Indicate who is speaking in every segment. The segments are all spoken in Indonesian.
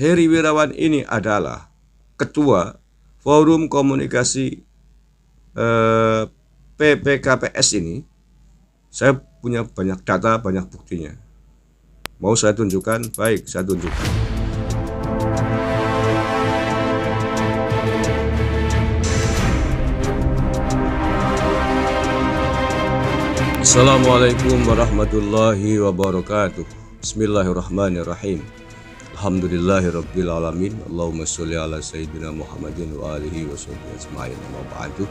Speaker 1: Heri Wirawan ini adalah ketua Forum Komunikasi PPKPS ini, saya punya banyak data, banyak buktinya. Mau saya tunjukkan? Baik, saya tunjukkan. Assalamualaikum warahmatullahi wabarakatuh. Bismillahirrahmanirrahim. Alhamdulillahirabbil alamin. Allahumma sholli ala sayyidina Muhammadin wa alihi washabbihi ajmain. Amma ba'du.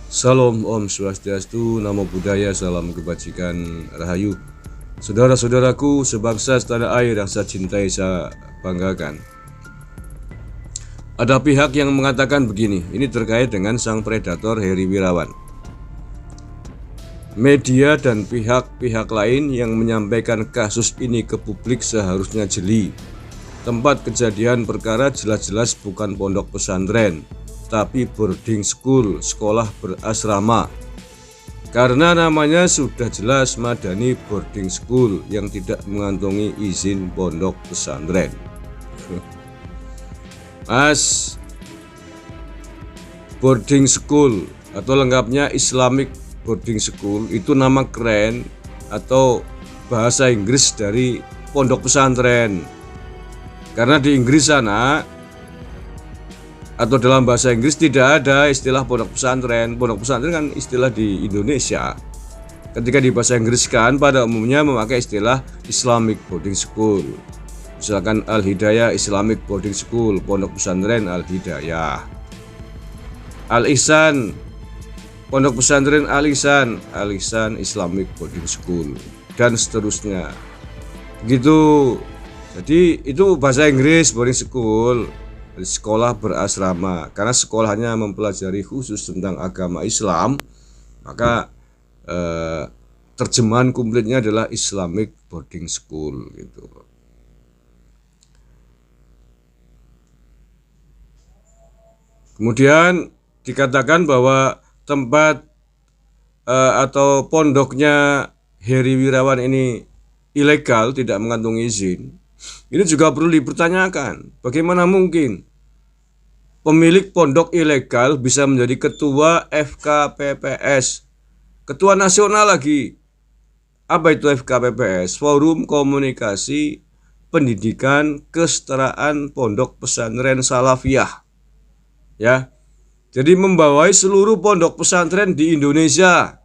Speaker 1: Salam, Om Swastiastu, Namo Buddhaya, salam kebajikan, rahayu. Saudara-saudaraku sebangsa setanah air yang saya cintai, saya banggakan. Ada pihak yang mengatakan begini, ini terkait dengan sang predator Heri Wirawan. Media dan pihak-pihak lain yang menyampaikan kasus ini ke publik seharusnya jeli. Tempat kejadian perkara jelas-jelas bukan pondok pesantren, tapi boarding school, sekolah berasrama. Karena namanya sudah jelas Madani boarding school yang tidak mengantongi izin pondok pesantren. Mas, boarding school atau lengkapnya Islamic boarding school itu nama keren atau bahasa Inggris dari pondok pesantren. Karena di Inggris sana atau dalam bahasa Inggris tidak ada istilah pondok pesantren. Pondok pesantren kan istilah di Indonesia. Ketika di bahasa Inggris kan pada umumnya memakai istilah Islamic boarding school. Misalkan Al-Hidayah Islamic boarding school, pondok pesantren Al-Hidayah. Al-Ihsan, pondok pesantren Al-Ihsan, Al-Ihsan Islamic boarding school, dan seterusnya. Begitu. Jadi itu bahasa Inggris boarding school, sekolah berasrama. Karena sekolahnya mempelajari khusus tentang agama Islam, maka terjemahan komplitnya adalah Islamic boarding school gitu. Kemudian dikatakan bahwa tempat atau pondoknya Heri Wirawan ini ilegal, tidak mengantongi izin. Ini juga perlu dipertanyakan. Bagaimana mungkin pemilik pondok ilegal bisa menjadi ketua FKPPS, ketua nasional lagi? Apa itu FKPPS? Forum Komunikasi Pendidikan Kesetaraan Pondok Pesantren Salafiyah. Ya. Jadi membawai seluruh pondok pesantren di Indonesia.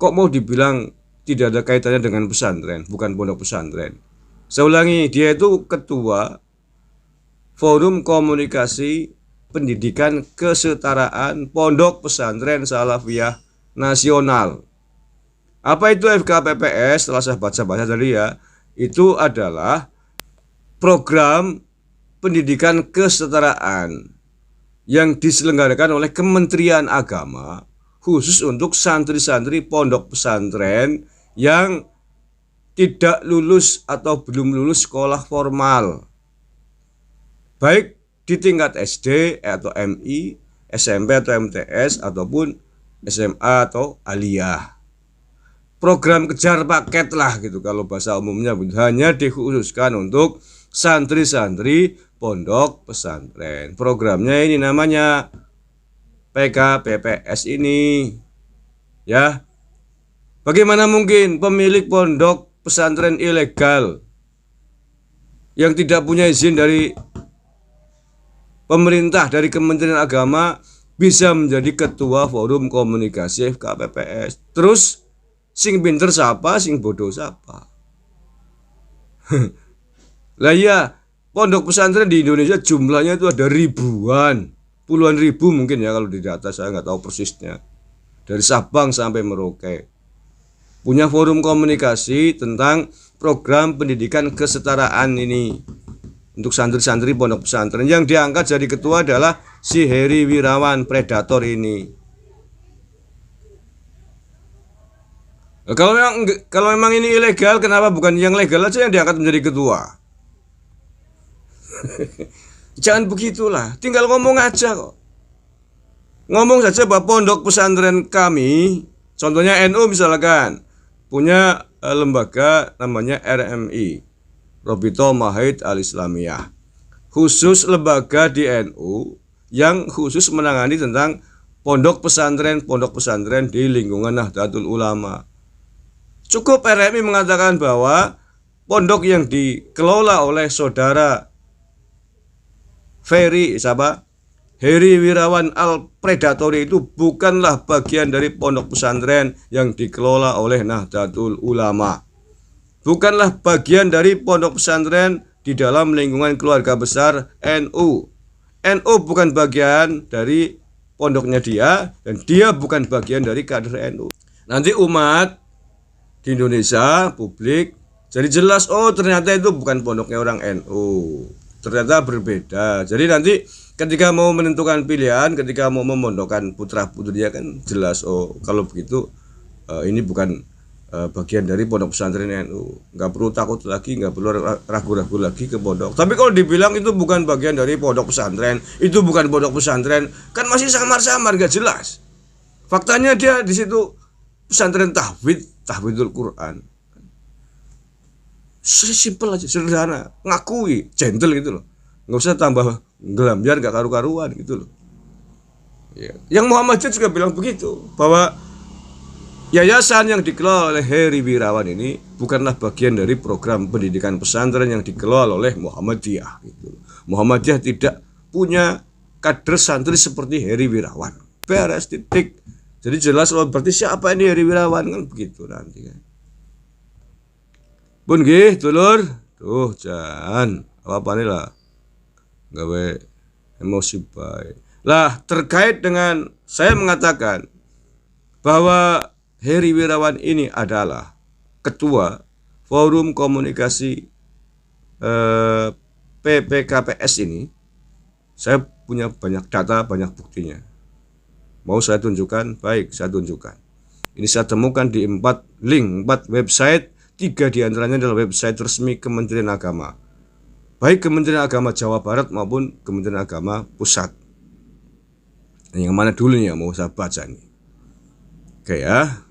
Speaker 1: Kok mau dibilang tidak ada kaitannya dengan pesantren, bukan pondok pesantren? Saya ulangi, dia itu ketua Forum Komunikasi Pendidikan Kesetaraan Pondok Pesantren Salafiyah Nasional. Apa itu FKPPS? Setelah saya baca-baca tadi ya, itu adalah program pendidikan kesetaraan yang diselenggarakan oleh Kementerian Agama khusus untuk santri-santri pondok pesantren yang tidak lulus atau belum lulus sekolah formal, baik di tingkat SD atau MI, SMP atau MTS, ataupun SMA atau aliyah. Program kejar paket lah gitu kalau bahasa umumnya, hanya dikhususkan untuk santri-santri pondok pesantren. Programnya ini namanya PKPPS ini. Ya. Bagaimana mungkin pemilik pondok pesantren ilegal yang tidak punya izin dari pemerintah, dari Kementerian Agama, bisa menjadi ketua Forum Komunikasi FKPPS? Terus sing pinter siapa, sing bodoh siapa? Lah ya, pondok pesantren di Indonesia jumlahnya itu ada ribuan, puluhan ribu mungkin ya kalau di data, saya nggak tahu persisnya. Dari Sabang sampai Merauke. Punya forum komunikasi tentang program pendidikan kesetaraan ini untuk santri-santri pondok pesantren. Yang diangkat jadi ketua adalah si Heri Wirawan, predator ini. Kalau memang ini ilegal, kenapa bukan yang legal aja yang diangkat menjadi ketua? Jangan begitulah, tinggal ngomong aja kok. Ngomong saja bahwa pondok pesantren kami, contohnya NU misalkan, punya lembaga namanya RMI, Robito Mahid Al-Islamiyah. Khusus lembaga di NU yang khusus menangani tentang pondok pesantren di lingkungan Nahdlatul Ulama. Cukup RMI mengatakan bahwa pondok yang dikelola oleh saudara Heri Wirawan Al-Predatori itu bukanlah bagian dari pondok pesantren yang dikelola oleh Nahdlatul Ulama. Bukanlah bagian dari pondok pesantren di dalam lingkungan keluarga besar NU. NU bukan bagian dari pondoknya dia, dan dia bukan bagian dari kader NU. Nanti umat di Indonesia, publik, jadi jelas, oh ternyata itu bukan pondoknya orang NU. Ternyata berbeda. Jadi nanti ketika mau menentukan pilihan, ketika mau memondokkan putra putrinya kan jelas, oh kalau begitu ini bukan bagian dari pondok pesantren NU. Nggak perlu takut lagi, nggak perlu ragu-ragu lagi ke pondok. Tapi kalau dibilang itu bukan bagian dari pondok pesantren, itu bukan pondok pesantren, kan masih samar-samar, nggak jelas. Faktanya dia di situ pesantren tahfidul Quran. Simpel aja, sederhana, ngakui, gentle gitu loh, nggak usah tambah gelambiar, nggak karu-karuan gitu loh. Ya. Yang Muhammadiyah juga bilang begitu, bahwa yayasan yang dikelola oleh Heri Wirawan ini bukanlah bagian dari program pendidikan pesantren yang dikelola oleh Muhammadiyah. Gitu. Muhammadiyah tidak punya kader santri seperti Heri Wirawan. Beres, titik. Jadi jelas loh, berarti siapa ini Heri Wirawan kan begitu nanti kan. Pun nggih, dulur. Tuh, jangan apa-apa nih lah. Gawe emosi baik. Lah, terkait dengan saya mengatakan bahwa Heri Wirawan ini adalah ketua Forum Komunikasi PPKPS ini, saya punya banyak data, banyak buktinya. Mau saya tunjukkan? Baik, saya tunjukkan. Ini saya temukan di 4 website. 3 diantaranya adalah website resmi Kementerian Agama, baik Kementerian Agama Jawa Barat maupun Kementerian Agama Pusat. Yang mana dulu nih yang mau saya baca nih? Oke ya.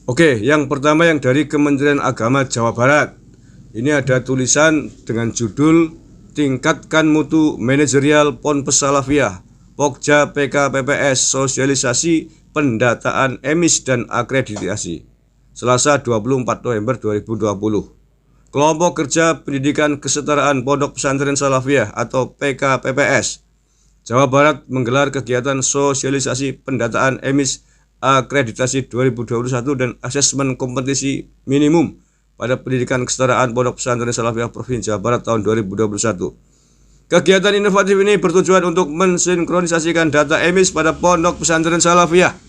Speaker 1: Oke, yang pertama yang dari Kementerian Agama Jawa Barat. Ini ada tulisan dengan judul Tingkatkan Mutu Manajerial Ponpes Salafiyah, Pokja PKPPS, Sosialisasi Pendataan Emis dan Akreditasi. Selasa 24 November 2020. Kelompok Kerja Pendidikan Kesetaraan Pondok Pesantren Salafiyah atau PKPPS Jawa Barat menggelar kegiatan sosialisasi pendataan emis akreditasi 2021 dan asesmen kompetisi minimum pada pendidikan kesetaraan Pondok Pesantren Salafiyah Provinsi Jawa Barat tahun 2021. Kegiatan inovatif ini bertujuan untuk mensinkronisasikan data emis pada Pondok Pesantren Salafiyah.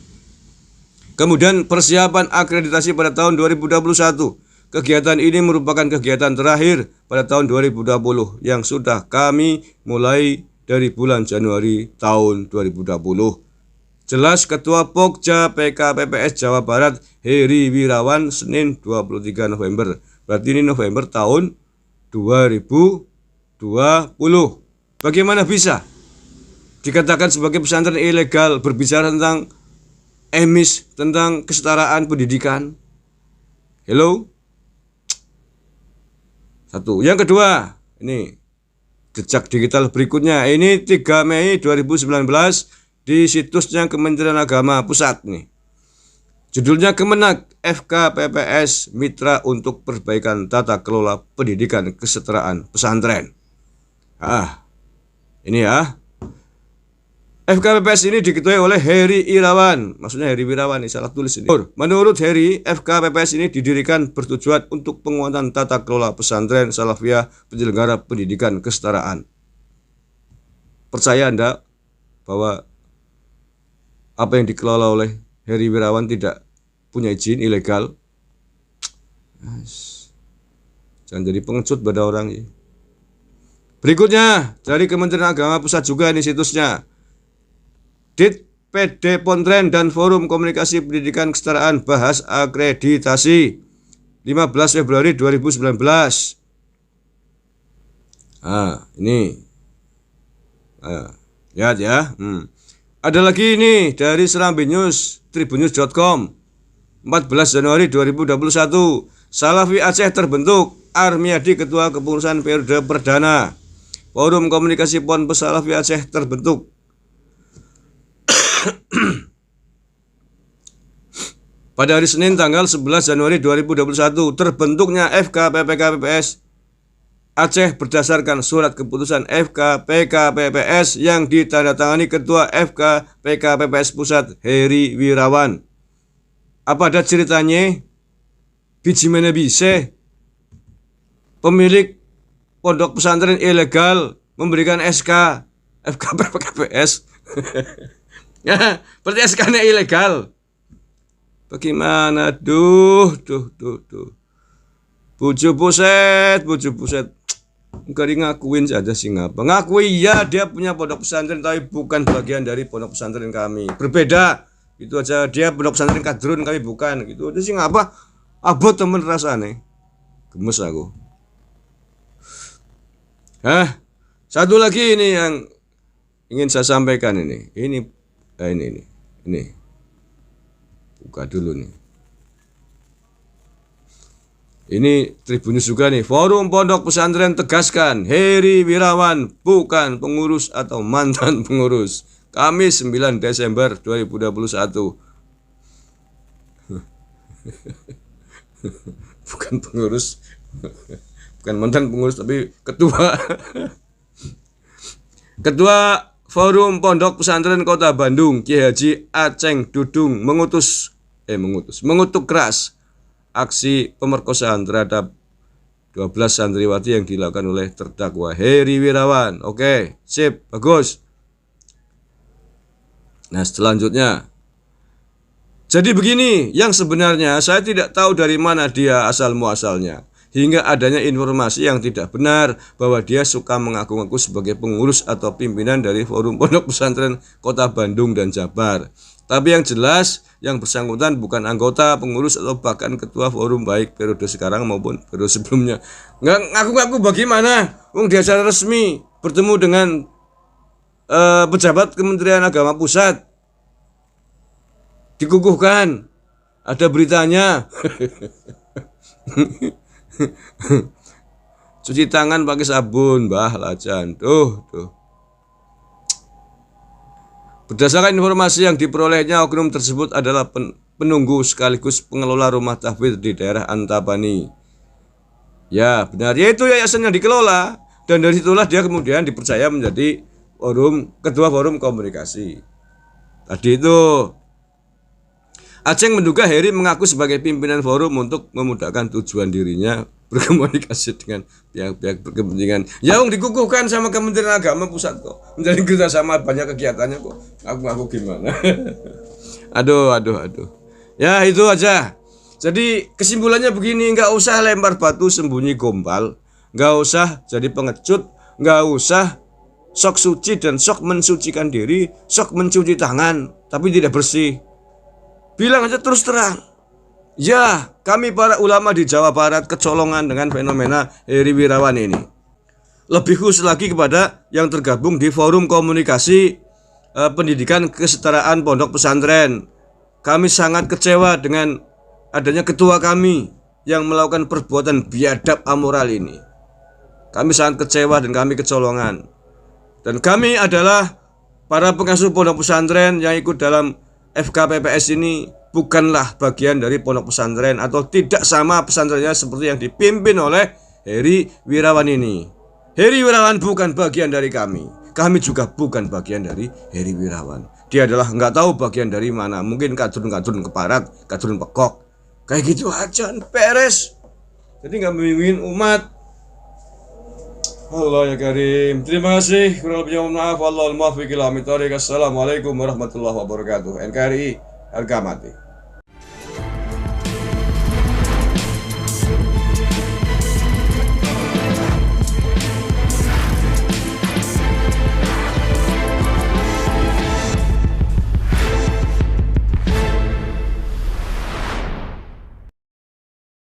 Speaker 1: Kemudian persiapan akreditasi pada tahun 2021. Kegiatan ini merupakan kegiatan terakhir pada tahun 2020 yang sudah kami mulai dari bulan Januari tahun 2020. Jelas Ketua Pokja PKPPS Jawa Barat Heri Wirawan Senin 23 November. Berarti ini November tahun 2020. Bagaimana bisa dikatakan sebagai pesantren ilegal berbicara tentang emis, tentang kesetaraan pendidikan? Hello? Satu. Yang kedua, ini jejak digital berikutnya. Ini 3 Mei 2019 di situsnya Kementerian Agama Pusat nih. Judulnya Kemenak FKPPS Mitra untuk Perbaikan Tata Kelola Pendidikan Kesetaraan Pesantren. Ini ya. FKPPS ini diketuai oleh Heri Wirawan. Maksudnya Heri Wirawan, ini salah tulis ini. Menurut Heri, FKPPS ini didirikan bertujuan untuk penguatan tata kelola pesantren Salafiyah penyelenggara pendidikan kesetaraan. Percaya Anda bahwa apa yang dikelola oleh Heri Wirawan tidak punya izin, ilegal? Jangan jadi pengecut pada orang ya. Berikutnya dari Kementerian Agama Pusat juga ini situsnya. PD Pontren dan Forum Komunikasi Pendidikan Kesetaraan bahas akreditasi 15 Februari 2019. Ini lihat ya. Ada lagi ini dari Serambi News, tribunnews.com 14 Januari 2021. Salafi Aceh terbentuk, Armiadi, Ketua Kepengurusan periode perdana. Forum Komunikasi Ponpes Salafi Aceh terbentuk. Pada hari Senin tanggal 11 Januari 2021, terbentuknya FK-PPK-PPS Aceh berdasarkan surat keputusan FK-PK-PPS yang ditandatangani Ketua FK-PK-PPS Pusat Heri Wirawan. Apa ada ceritanya? Biji mana bisa pemilik pondok pesantren ilegal memberikan SK FK-PPS? Ya, berarti SK-nya ilegal. Bagaimana? Duh. Buju buset. Enggak ngakuin saja sih ngapa? Ngakui ya dia punya pondok pesantren tapi bukan bagian dari pondok pesantren kami. Berbeda. Itu aja, dia pondok pesantren kadrun kami bukan. Gitu aja sih ngapa? Abot temen rasane. Gemes aku. Satu lagi ini yang ingin saya sampaikan ini. Ini. Buka dulu nih. Ini Tribunnews juga nih. Forum Pondok Pesantren tegaskan Heri Wirawan bukan pengurus atau mantan pengurus. Kamis 9 Desember 2021. Bukan pengurus. Bukan mantan pengurus tapi ketua. Ketua Forum Pondok Pesantren Kota Bandung, Kiai Haji Aceng Dudung mengutuk keras aksi pemerkosaan terhadap 12 santriwati yang dilakukan oleh terdakwa Heri Wirawan. Oke, sip, bagus. Nah, selanjutnya. Jadi begini, yang sebenarnya saya tidak tahu dari mana dia asal muasalnya. Hingga adanya informasi yang tidak benar bahwa dia suka mengaku-ngaku sebagai pengurus atau pimpinan dari Forum Pondok Pesantren Kota Bandung dan Jabar. Tapi yang jelas, yang bersangkutan bukan anggota, pengurus, atau bahkan ketua forum baik periode sekarang maupun periode sebelumnya. Nggak ngaku-ngaku bagaimana? Di acara resmi bertemu dengan pejabat Kementerian Agama Pusat. Dikukuhkan. Ada beritanya. Cuci tangan pakai sabun, Mbah Lajan. Tuh. Berdasarkan informasi yang diperolehnya, oknum tersebut adalah penunggu sekaligus pengelola rumah tahfidz di daerah Antapani. Ya, benar. Yaitu yayasan yang dikelola. Dan dari situlah dia kemudian dipercaya menjadi ketua forum komunikasi. Tadi itu Aceng menduga Heri mengaku sebagai pimpinan forum untuk memudahkan tujuan dirinya berkomunikasi dengan pihak-pihak berkepentingan. Yang dikukuhkan sama Kementerian Agama Pusat kok. Menjadi kerjasama banyak kegiatannya kok. Aku gimana? Aduh. Ya itu aja. Jadi kesimpulannya begini, nggak usah lempar batu sembunyi gombal, nggak usah jadi pengecut, nggak usah sok suci dan sok mensucikan diri, sok mencuci tangan, tapi tidak bersih. Bilang aja terus terang. Ya, kami para ulama di Jawa Barat kecolongan dengan fenomena Heri Wirawan ini. Lebih khusus lagi kepada yang tergabung di Forum Komunikasi Pendidikan Kesetaraan Pondok Pesantren. Kami sangat kecewa dengan adanya ketua kami yang melakukan perbuatan biadab amoral ini. Kami sangat kecewa dan kami kecolongan. Dan kami adalah para pengasuh pondok pesantren yang ikut dalam FKPPS ini bukanlah bagian dari pondok pesantren atau tidak sama pesantrennya seperti yang dipimpin oleh Heri Wirawan ini. Heri Wirawan bukan bagian dari kami. Kami juga bukan bagian dari Heri Wirawan. Dia adalah nggak tahu bagian dari mana. Mungkin kadrun keparat, kadrun pekok. Kayak gitu aja, beres. Jadi nggak membingungin umat. Allah ya Karim. Terima kasih. Kurang lebihnya mohon maaf. Wallahul muwaffiq ila aqwamit thoriq. Assalamualaikum warahmatullahi wabarakatuh. NKRI harga mati.